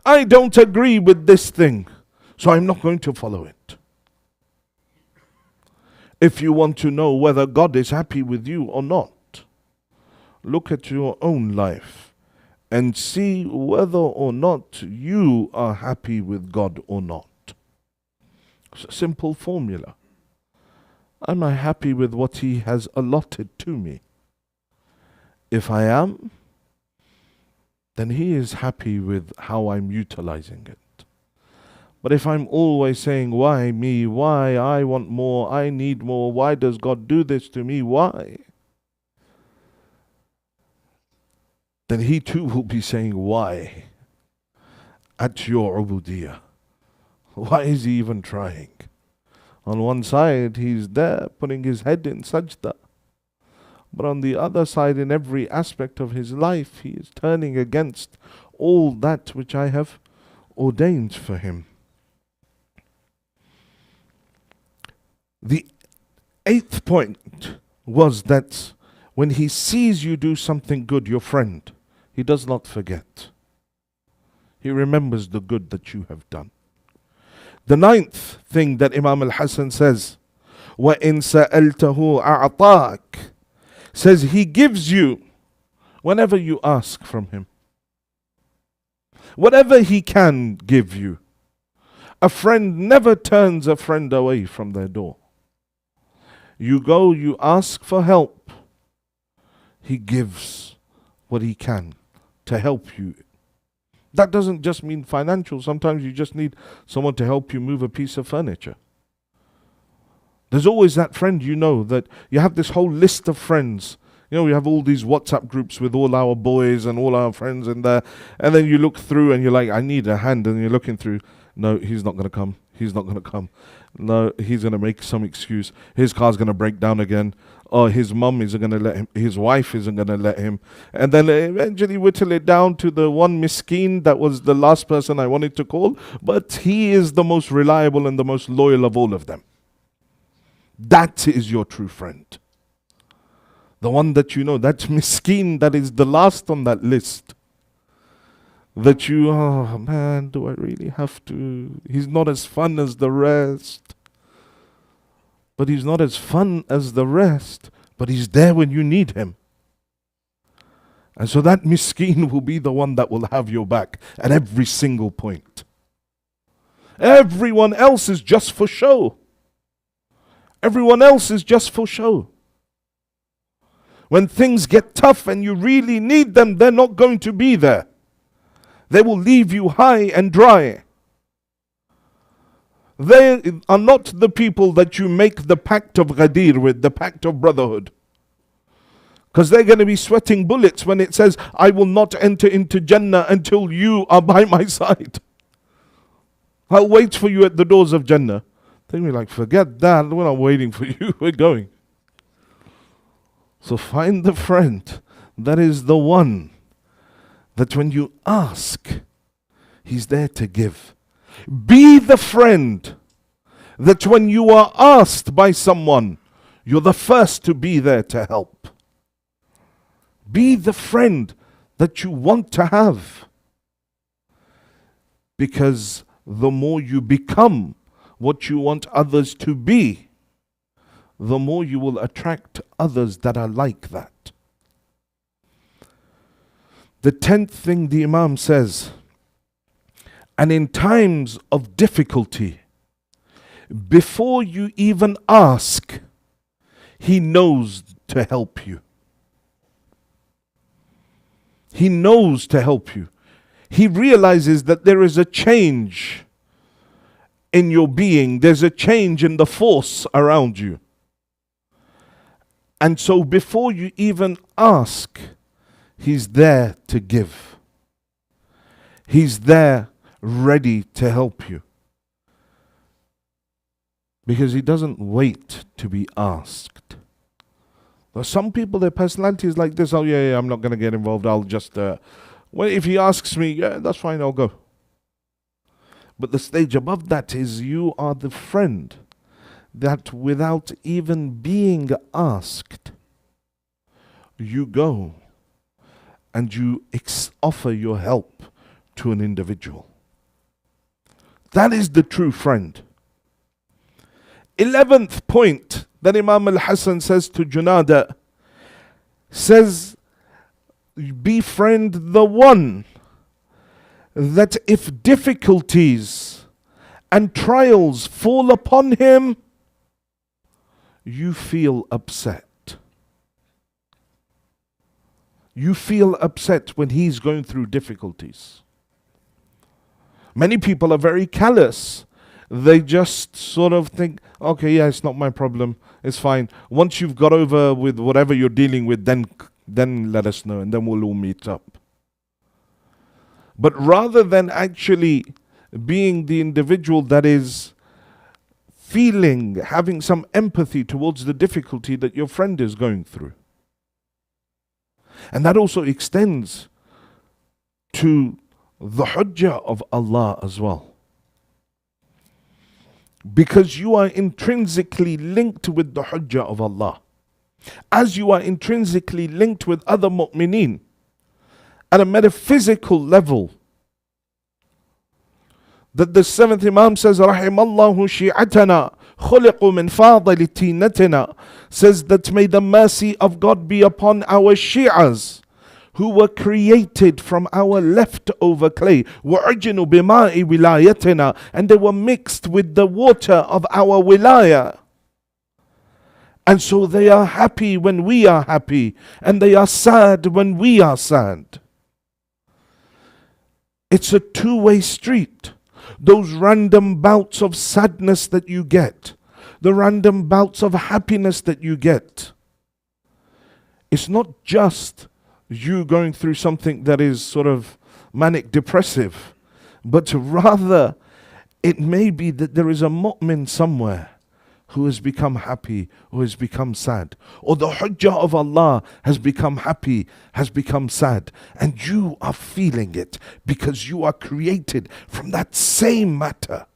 I don't agree with this thing, so I'm not going to follow it. If you want to know whether God is happy with you or not, look at your own life and see whether or not you are happy with God or not. It's a simple formula. Am I happy with what He has allotted to me? If I am, then He is happy with how I'm utilizing it. But if I'm always saying, why me? Why? I want more. I need more. Why does God do this to me? Why? Then he too will be saying, why? At your ubudiyah. Why is he even trying? On one side, he's there putting his head in sajda. But on the other side, in every aspect of his life, he is turning against all that which I have ordained for him. The 8th point was that when he sees you do something good, your friend, he does not forget. He remembers the good that you have done. The 9th thing that Imam al-Hasan says, وَإِن سَأَلْتَهُ أَعْطَاكَ, says he gives you whenever you ask from him. Whatever he can give you. A friend never turns a friend away from their door. You go, you ask for help. He gives what he can to help you. That doesn't just mean financial. Sometimes you just need someone to help you move a piece of furniture. There's always that friend, you know, that you have this whole list of friends. You know, we have all these WhatsApp groups with all our boys and all our friends in there. And then you look through and you're like, I need a hand. And you're looking through, no, he's not going to come. He's not going to come. No, he's going to make some excuse. His car's going to break down again. Or his mum isn't going to let him. His wife isn't going to let him. And then eventually whittle it down to the one miskeen that was the last person I wanted to call. But he is the most reliable and the most loyal of all of them. That is your true friend. The one that you know, that miskeen that is the last on that list. That you, oh man, do I really have to? He's not as fun as the rest. But he's not as fun as the rest. But he's there when you need him. And so that miskeen will be the one that will have your back at every single point. Everyone else is just for show. Everyone else is just for show. When things get tough and you really need them, they're not going to be there. They will leave you high and dry. They are not the people that you make the pact of Ghadir with, the pact of brotherhood. Because they're going to be sweating bullets when it says, I will not enter into Jannah until you are by my side. I'll wait for you at the doors of Jannah. They'll be like, forget that, we're not waiting for you, we're going. So find the friend that is the one that when you ask, he's there to give. Be the friend that when you are asked by someone, you're the first to be there to help. Be the friend that you want to have. Because the more you become what you want others to be, the more you will attract others that are like that. The 10th thing the Imam says, and in times of difficulty, before you even ask, he knows to help you. He knows to help you. He realizes that there is a change in your being. There's a change in the force around you. And so before you even ask, he's there to give. He's there ready to help you. Because he doesn't wait to be asked. There are some people, their personality is like this. Oh yeah, I'm not going to get involved. I'll just, well, if he asks me, yeah, that's fine, I'll go. But the stage above that is you are the friend that without even being asked, you go and you offer your help to an individual. That is the true friend. 11th point that Imam al-Hasan says to Junadah, says, befriend the one that if difficulties and trials fall upon him, you feel upset. You feel upset when he's going through difficulties. Many people are very callous. They just sort of think, okay, yeah, it's not my problem. It's fine. Once you've got over with whatever you're dealing with, then let us know, and then we'll all meet up. But rather than actually being the individual that is feeling, having some empathy towards the difficulty that your friend is going through. And that also extends to the hujjah of Allah as well. Because you are intrinsically linked with the hujjah of Allah. As you are intrinsically linked with other mu'mineen at a metaphysical level. That the seventh Imam says, Rahimallahu shi'atana khuliqu min fadili tinatina, says that may the mercy of God be upon our Shi'as, who were created from our leftover clay. وَعُجِنُوا بِمَاءِ وِلَايَتِنَا, and they were mixed with the water of our wilaya. And so they are happy when we are happy, and they are sad when we are sad. It's a two-way street. Those random bouts of sadness that you get, the random bouts of happiness that you get, it's not just you going through something that is sort of manic depressive, but rather it may be that there is a mu'min somewhere who has become happy, who has become sad, or the hujjah of Allah has become happy, has become sad, and you are feeling it because you are created from that same matter.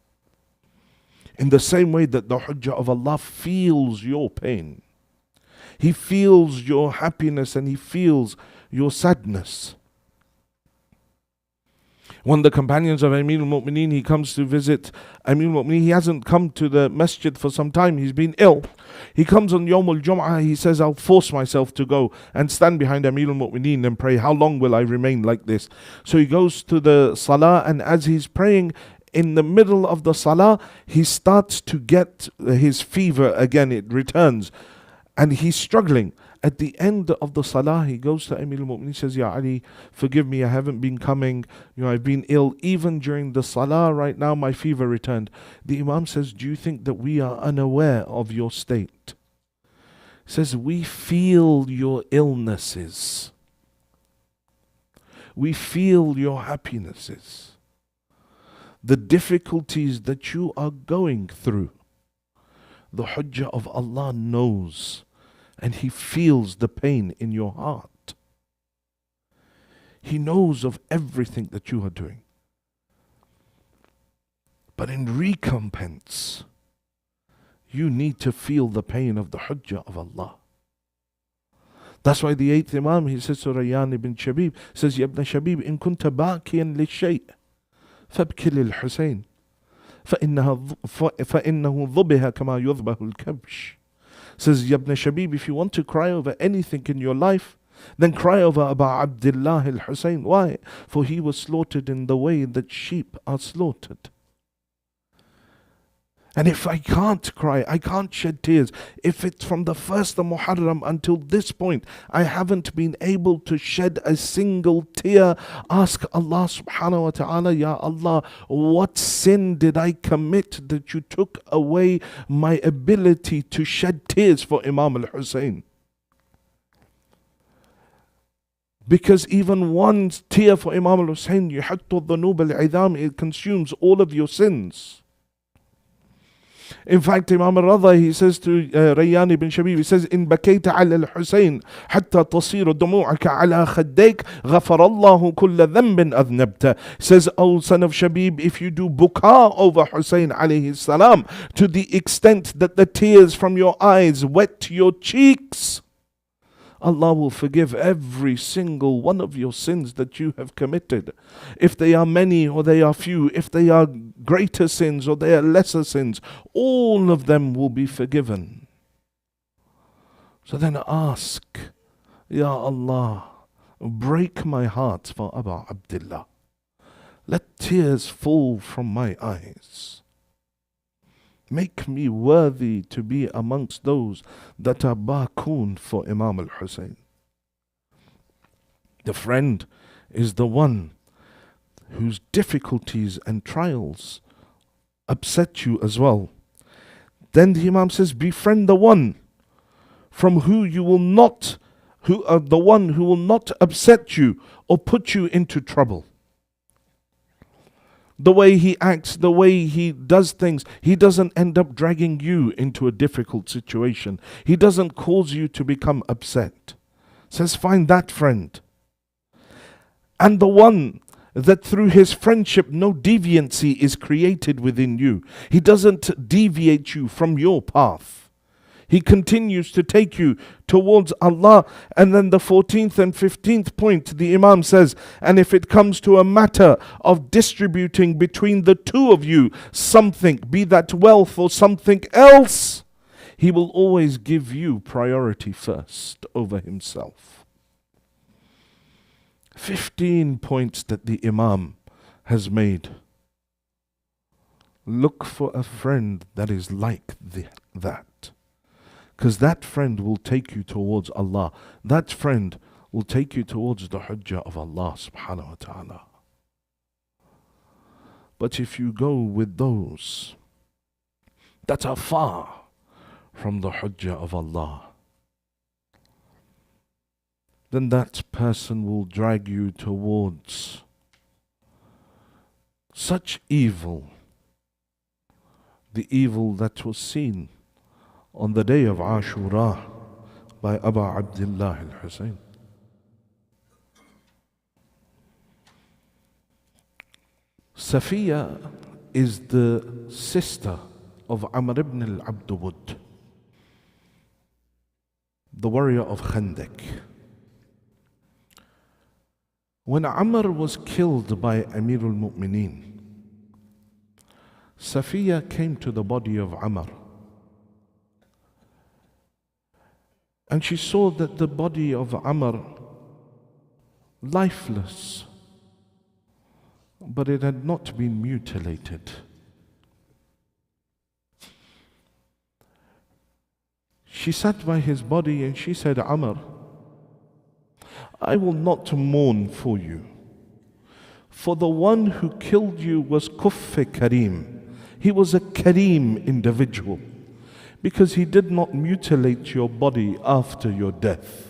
In the same way that the hujjah of Allah feels your pain, He feels your happiness and He feels your sadness. One of the companions of Amir al-Mu'mineen, he comes to visit Amir al-Mu'mineen. He hasn't come to the masjid for some time. He's been ill. He comes on Yawm al-Jum'ah. He says, I'll force myself to go and stand behind Amir al-Mu'mineen and pray. How long will I remain like this? So he goes to the salah, and as he's praying, in the middle of the salah, he starts to get his fever again. It returns. And he's struggling. At the end of the salah, he goes to Amir al-Mu'mineen. He says, Ya Ali, forgive me, I haven't been coming. I've been ill. Even during the salah right now, my fever returned. The Imam says, do you think that we are unaware of your state? He says, we feel your illnesses. We feel your happinesses. The difficulties that you are going through. The hujjah of Allah knows. And He feels the pain in your heart. He knows of everything that you are doing. But in recompense, you need to feel the pain of the hujjah of Allah. That's why the eighth Imam, he says to Rayyan ibn Shabib, says, Ya ibn Shabib, in kunta bakiyan lishay, fabki lil Husayn, فإنه ضبها كما يضبه الكبش. Says, Ya ibn Shabib, if you want to cry over anything in your life, then cry over Abu Abdullah al-Husayn. Why? For he was slaughtered in the way that sheep are slaughtered. And if I can't cry, I can't shed tears, if it's from the first of Muharram until this point, I haven't been able to shed a single tear, ask Allah subhanahu wa ta'ala, Ya Allah, what sin did I commit that you took away my ability to shed tears for Imam al-Husayn? Because even one tear for Imam al-Husayn, يحط الذنوب العظام, it consumes all of your sins. In fact, Imam al-Radha, he says to Rayyan ibn Shabib, he says, إن بكيت على الحسين حتى تصير دموعك على خديك غفر الله كل ذنب أذنبت. Says, O son of Shabib, if you do buka over Hussein alayhi salam, to the extent that the tears from your eyes wet your cheeks, Allah will forgive every single one of your sins that you have committed. If they are many or they are few, if they are greater sins or they are lesser sins, all of them will be forgiven. So then ask, Ya Allah, break my heart for Abu Abdullah. Let tears fall from my eyes. Make me worthy to be amongst those that are bakun for Imam al-Husayn. The friend is the one whose difficulties and trials upset you as well, then the Imam says, befriend the one from who you will not, the one who will not upset you or put you into trouble. The way he acts, the way he does things, he doesn't end up dragging you into a difficult situation. He doesn't cause you to become upset. Says, find that friend. And the one that through his friendship no deviancy is created within you. He doesn't deviate you from your path. He continues to take you towards Allah. And then the 14th and 15th point, the Imam says, and if it comes to a matter of distributing between the two of you something, be that wealth or something else, he will always give you priority first over himself. 15 points that the Imam has made. Look for a friend that is like that. Because that friend will take you towards Allah. That friend will take you towards the hujjah of Allah subhanahu wa ta'ala. But if you go with those that are far from the hujjah of Allah, then that person will drag you towards such evil, the evil that was seen on the day of Ashura by Abu Abdullah al-Husayn. Safiya is the sister of Amr ibn al-Abdwud, the warrior of Khandaq. When Amr was killed by Amir al-Mu'mineen, Safiya came to the body of Amr, and she saw that the body of Amr, lifeless, but it had not been mutilated. She sat by his body and she said, Amr, I will not mourn for you, for the one who killed you was Kuff Kareem. He was a Kareem individual, because he did not mutilate your body after your death.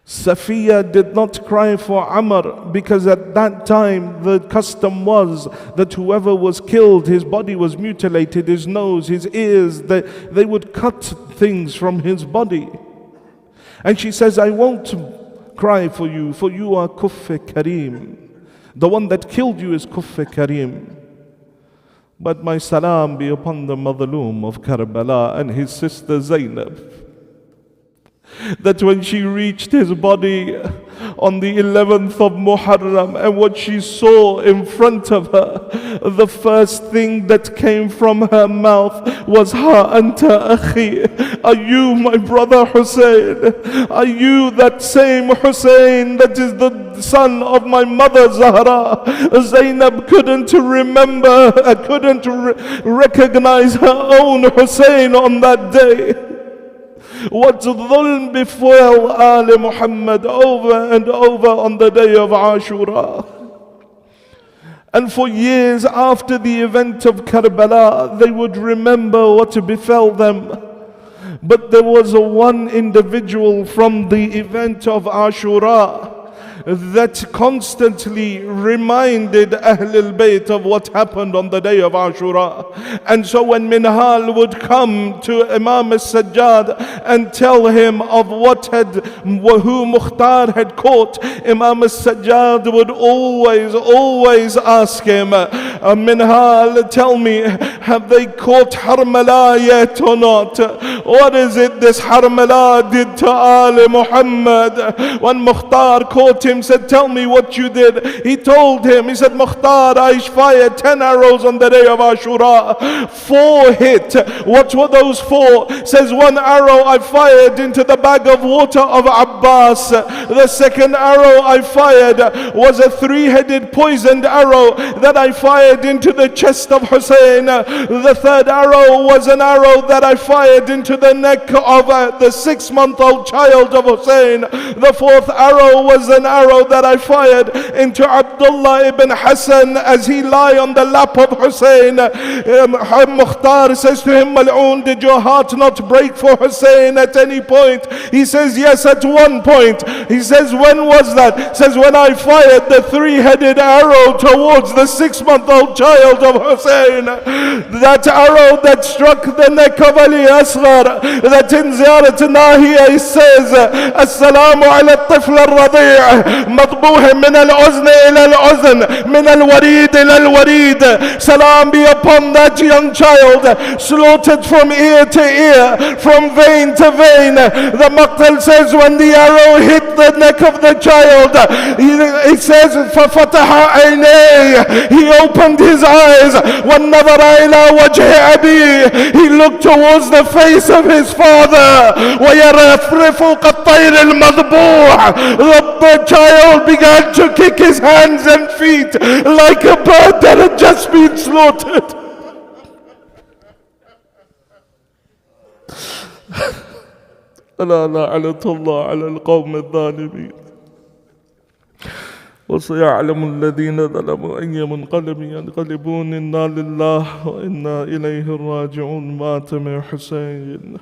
Safiya did not cry for Amr, because at that time the custom was that whoever was killed, his body was mutilated, his nose, his ears, they would cut things from his body. And she says, I won't cry for you are Kuff Kareem. The one that killed you is Kuff Kareem. But my salam be upon the Madhaloom of Karbala and his sister Zainab, that when she reached his body on the 11th of Muharram, and what she saw in front of her, the first thing that came from her mouth was, Ha anta akhi, are you my brother Hussein? Are you that same Hussein that is the son of my mother Zahra? Zainab couldn't remember, couldn't recognize her own Hussein on that day. What dhulm befell Ali Muhammad over and over on the day of Ashura. And for years after the event of Karbala, they would remember what befell them. But there was one individual from the event of Ashura that constantly reminded Ahlul Bayt of what happened on the day of Ashura. And so when Minhal would come to Imam al-Sajjad and tell him of who Mukhtar had caught, Imam al-Sajjad would always ask him, Minhal, tell me, have they caught Harmala yet or not? What is it this Harmala did to Ali Muhammad? When Mukhtar caught him, said, tell me what you did. He told him, he said, Mukhtar, I fired 10 arrows on the day of Ashura. 4 hit. What were those 4? Says, 1 arrow I fired into the bag of water of Abbas. The second arrow I fired was a 3-headed poisoned arrow that I fired into the chest of Hussein. The third arrow was an arrow that I fired into the neck of the 6-month-old child of Hussein. The fourth arrow was an arrow arrow that I fired into Abdullah ibn Hasan as he lay on the lap of Hussein. Mukhtar says to him, Mal'oon, did your heart not break for Hussein at any point? He says, yes, at one point. He says, when was that? He says, when I fired the three-headed arrow towards the 6-month-old child of Hussein. That arrow that struck the neck of Ali Asghar, that in Ziyarat Nahiya it says, Assalamu ala al-tifl al-radi' madbuh min al-uzn ila al-uzn, min al-warid ila al-warid. Salam be upon that young child, slaughtered from ear to ear, from vein to vein. The Maqtal says, when the arrow hit the neck of the child, it says, فَفَتَحَ عَيْنَيْهِ, he opened his eyes. وَالنَّظَرَ إِلَى وَجْهِ أَبِيهِ, he looked towards the face of his father. وَيَرَفْرِفُ كَالطَّيْرِ الْمَذْبُوحِ, the child began to kick his hands and feet like a bird that had just been slaughtered. ألا لعنة الله على القوم الظالمين وسيعلم الذين ظلموا أي منقلب ينقلبون إنا لله وإنا إليه راجعون. مات من حسين.